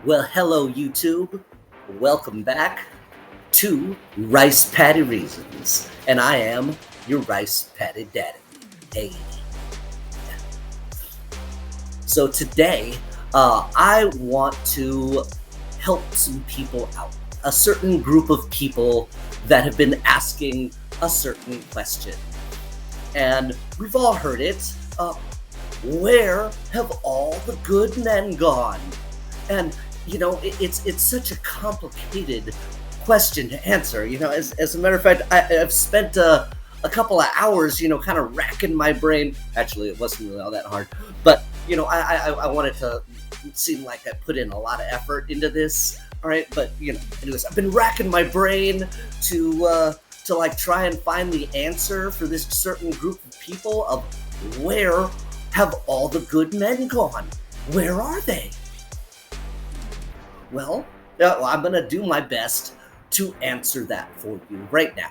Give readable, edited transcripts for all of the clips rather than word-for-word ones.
Well, hello, YouTube. Welcome back to Ricepaddy Reasons. And I am your Ricepaddy Daddy. Hey. So today, I want to help some people out. A certain group of people that have been asking a certain question. And we've all heard it. Where have all the good men gone? And it's such a complicated question to answer. As a matter of fact, I've spent a couple of hours, kind of racking my brain. Actually, it wasn't really all that hard, but I wanted to seem like I put in a lot of effort into this. All right, but anyways, I've been racking my brain to try and find the answer for this certain group of people of where have all the good men gone? Where are they? Well, I'm going to do my best to answer that for you right now.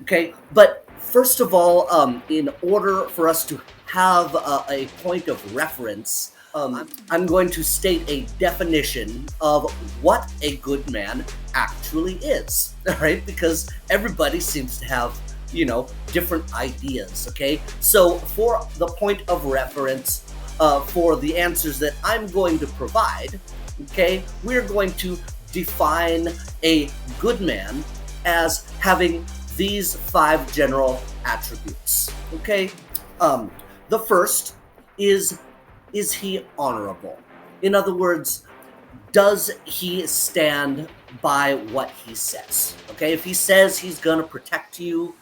Okay, but first of all, in order for us to have a point of reference, I'm going to state a definition of what a good man actually is, all right? Because everybody seems to have, different ideas, okay? So for the point of reference, for the answers that I'm going to provide, okay, we're going to define a good man as having these 5 general attributes, okay? The first is he honorable? In other words, does he stand by what he says? Okay, if he says he's gonna protect you,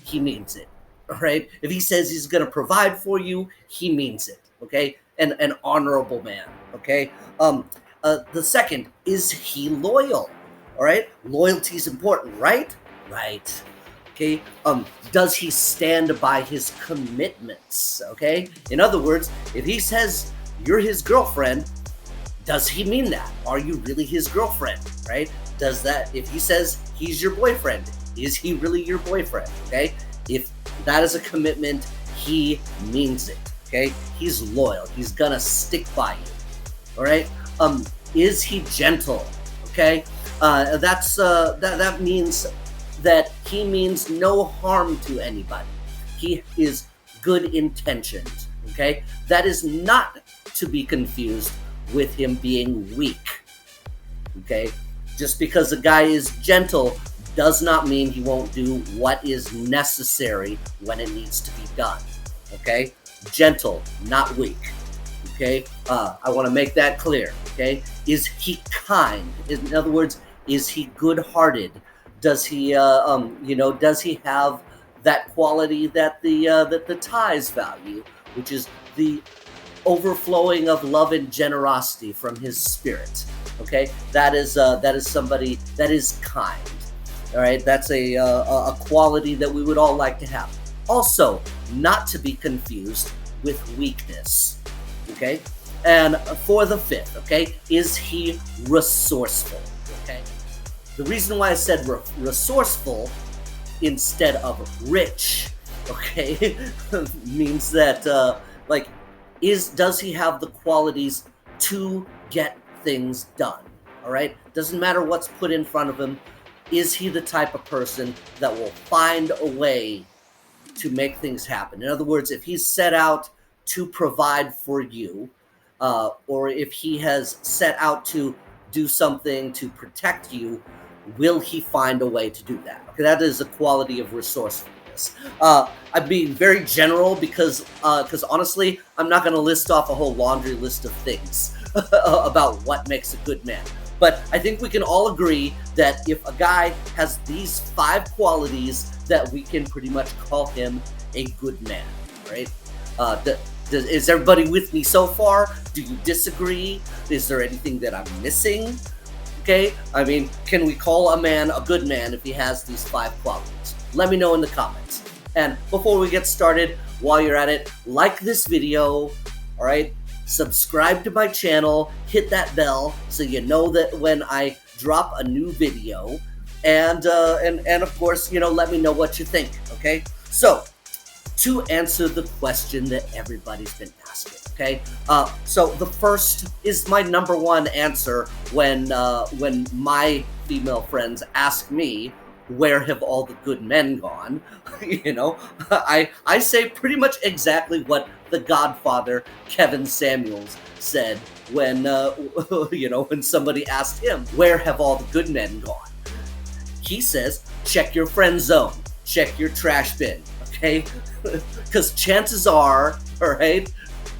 he means it, all right? If he says he's gonna provide for you, he means it, okay? An honorable man, okay? The second, is he loyal? All right, loyalty is important, right? Right. Okay. Does he stand by his commitments? Okay. In other words, if he says you're his girlfriend, does he mean that? Are you really his girlfriend? Right? Does that? If he says he's your boyfriend, is he really your boyfriend? Okay. If that is a commitment, he means it. Okay. He's loyal. He's gonna stick by you. All right. Is he gentle? Okay, that means that he means no harm to anybody. He is good intentioned. Okay, that is not to be confused with him being weak. Okay, just because a guy is gentle does not mean he won't do what is necessary when it needs to be done. Okay, gentle, not weak. Okay, I want to make that clear. Okay, is he kind? In other words, is he good-hearted? Does he, does he have that quality that the Thais value, which is the overflowing of love and generosity from his spirit? Okay, that is somebody that is kind. All right, that's a quality that we would all like to have. Also, not to be confused with weakness. Okay, and for the 5th, okay, is he resourceful? Okay, the reason why I said resourceful instead of rich, okay, means that does he have the qualities to get things done? All right, doesn't matter what's put in front of him. Is he the type of person that will find a way to make things happen? In other words, if he's set out to provide for you, or if he has set out to do something to protect you, will he find a way to do that? Okay, that is a quality of resourcefulness. I'm being very general because honestly, I'm not going to list off a whole laundry list of things about what makes a good man. But I think we can all agree that if a guy has these 5 qualities, that we can pretty much call him a good man, right? Is everybody with me so far? Do you disagree? Is there anything that I'm missing? Okay, I mean, can we call a man a good man if he has these 5 qualities? Let me know in the comments. And before we get started, while you're at it, like this video, all right? Subscribe to my channel, hit that bell so you know that when I drop a new video, and of course, let me know what you think, okay? So, to answer the question that everybody's been asking. Okay, so the first is my number one answer when my female friends ask me, where have all the good men gone? You know, I say pretty much exactly what the Godfather Kevin Samuels said when when somebody asked him, where have all the good men gone? He says, check your friend zone, check your trash bin, okay? Because chances are, all right,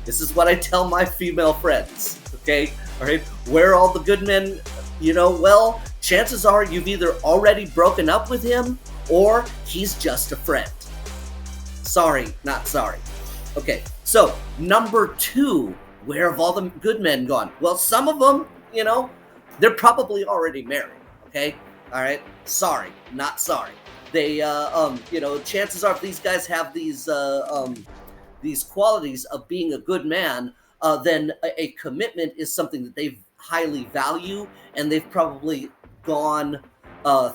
this is what I tell my female friends, okay? All right, where all the good men, well, chances are you've either already broken up with him or he's just a friend. Sorry, not sorry. Okay, so number two, where have all the good men gone? Well, some of them, they're probably already married, okay? All right, sorry, not sorry. They, chances are if these guys have these qualities of being a good man, then a commitment is something that they highly value, and they've probably gone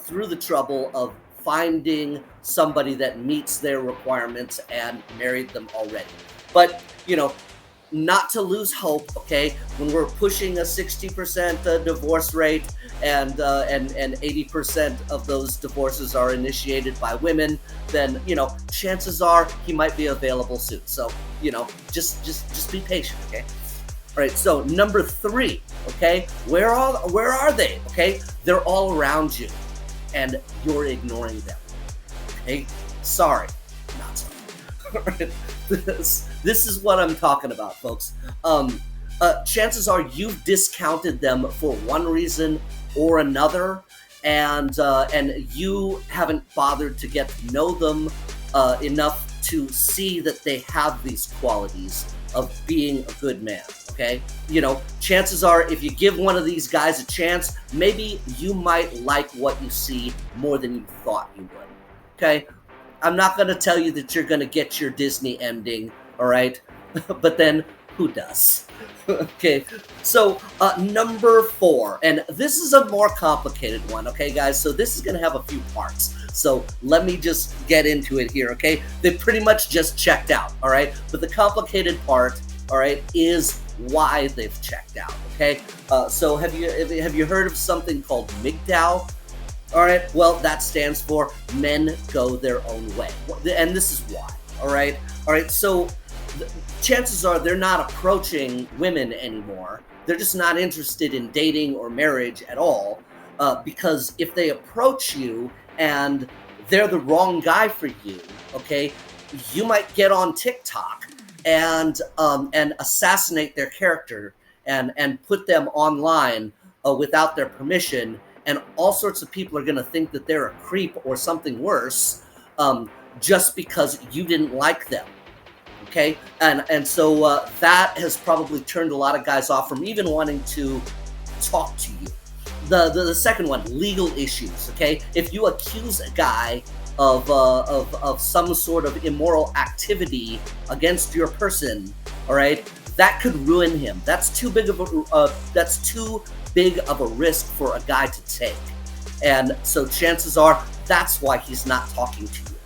through the trouble of finding somebody that meets their requirements and married them already. But, not to lose hope, okay? When we're pushing a 60% divorce rate and 80% of those divorces are initiated by women, then chances are he might be available soon. So just be patient, okay? All right. So number three, okay, where are they? Okay, they're all around you, and you're ignoring them. Okay, sorry, not sorry. All right. This is what I'm talking about, folks. Chances are you've discounted them for one reason or another, and you haven't bothered to get to know them enough to see that they have these qualities of being a good man. Okay, chances are if you give one of these guys a chance, maybe you might like what you see more than you thought you would. Okay, I'm not going to tell you that you're going to get your Disney ending, all right? But then, who does? Okay, so number four, and this is a more complicated one, okay, guys? So this is going to have a few parts. So let me just get into it here, okay? They pretty much just checked out, all right? But the complicated part, all right, is why they've checked out, okay? So have you heard of something called MGTOW? All right, well, that stands for men go their own way. And this is why, all right? All right, so chances are they're not approaching women anymore. They're just not interested in dating or marriage at all, because if they approach you and they're the wrong guy for you, okay, you might get on TikTok and assassinate their character and put them online without their permission. And all sorts of people are going to think that they're a creep or something worse, just because you didn't like them, okay? And so that has probably turned a lot of guys off from even wanting to talk to you. The second one, legal issues, okay? If you accuse a guy of some sort of immoral activity against your person, all right, that could ruin him. That's too big of a risk for a guy to take. And so chances are that's why he's not talking to you.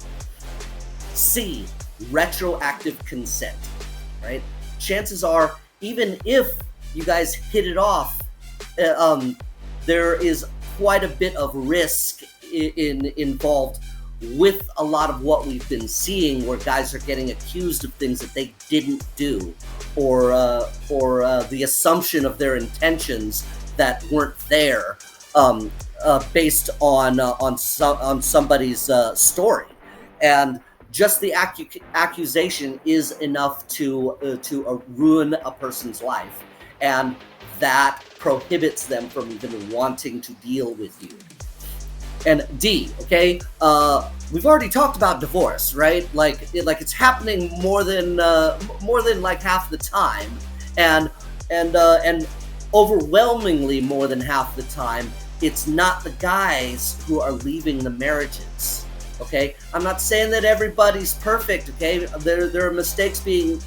C, retroactive consent, right? Chances are, even if you guys hit it off, there is quite a bit of risk involved with a lot of what we've been seeing, where guys are getting accused of things that they didn't do, or the assumption of their intentions that weren't there, based on somebody's story, and just the accusation is enough to ruin a person's life, and that prohibits them from even wanting to deal with you. And D, okay, we've already talked about divorce, right? Like it's happening more than like half the time, and overwhelmingly more than half the time, it's not the guys who are leaving the marriages. Okay, I'm not saying that everybody's perfect. Okay, there are mistakes being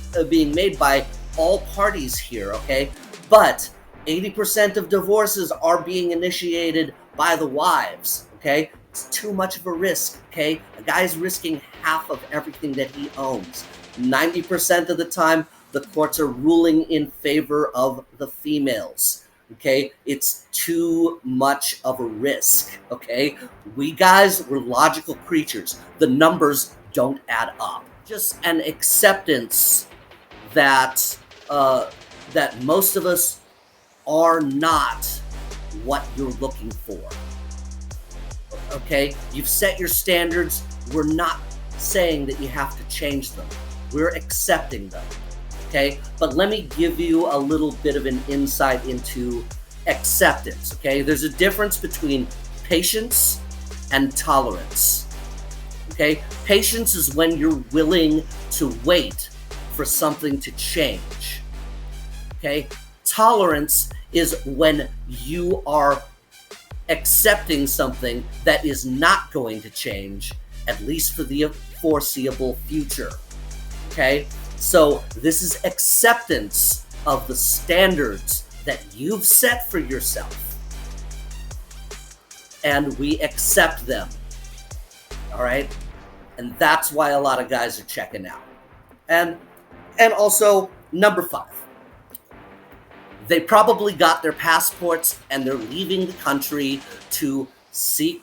made by all parties here. Okay, but 80% of divorces are being initiated by the wives. Okay, It's too much of a risk, okay? A guy's risking half of everything that he owns. 90% of the time, the courts are ruling in favor of the females, okay? It's too much of a risk, okay? We guys, we're logical creatures. The numbers don't add up. Just an acceptance that that most of us are not what you're looking for. Okay, you've set your standards. We're not saying that you have to change them. We're accepting them. Okay, but let me give you a little bit of an insight into acceptance. Okay, there's a difference between patience and tolerance. Okay, patience is when you're willing to wait for something to change. Okay, tolerance is when you are accepting something that is not going to change, at least for the foreseeable future. Okay, so this is acceptance of the standards that you've set for yourself, and we accept them. All right, and that's why a lot of guys are checking out. And also, number 5, they probably got their passports and they're leaving the country to seek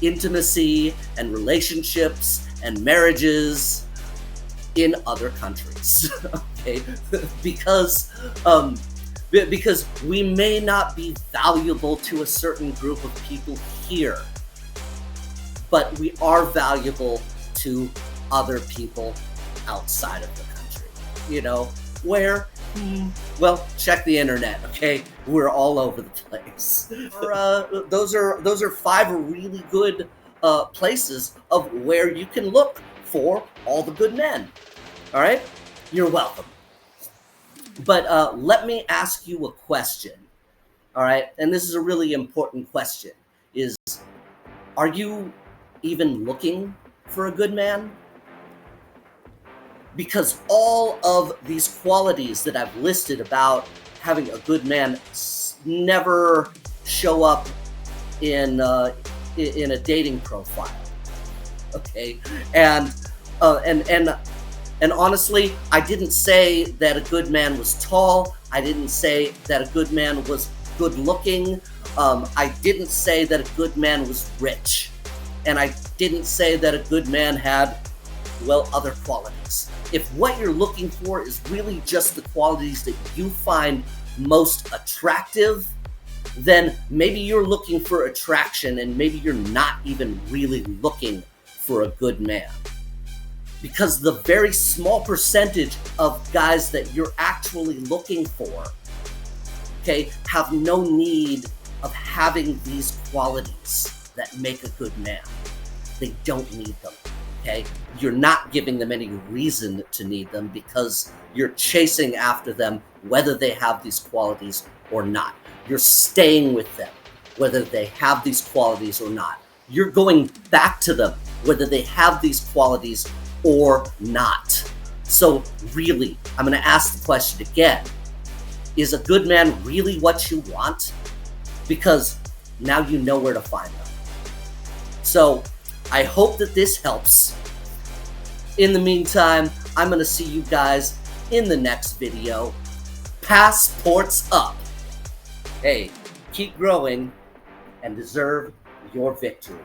intimacy and relationships and marriages in other countries. Okay, because we may not be valuable to a certain group of people here, but we are valuable to other people outside of the country. You know, where, well, check the internet, okay? We're all over the place. Those are 5 really good places of where you can look for all the good men. All right? You're welcome. But let me ask you a question. All right? And this is a really important question. Are you even looking for a good man? Because all of these qualities that I've listed about having a good man never show up in a dating profile. Okay, and honestly, I didn't say that a good man was tall. I didn't say that a good man was good looking. I didn't say that a good man was rich, and I didn't say that a good man had, well, other qualities. If what you're looking for is really just the qualities that you find most attractive, then maybe you're looking for attraction and maybe you're not even really looking for a good man. Because the very small percentage of guys that you're actually looking for, okay, have no need of having these qualities that make a good man. They don't need them. Okay, you're not giving them any reason to need them because you're chasing after them whether they have these qualities or not. You're staying with them whether they have these qualities or not. You're going back to them whether they have these qualities or not. So really, I'm going to ask the question again. Is a good man really what you want? Because now you know where to find them. So I hope that this helps. In the meantime, I'm going to see you guys in the next video. Passports up. Hey, keep growing and deserve your victory.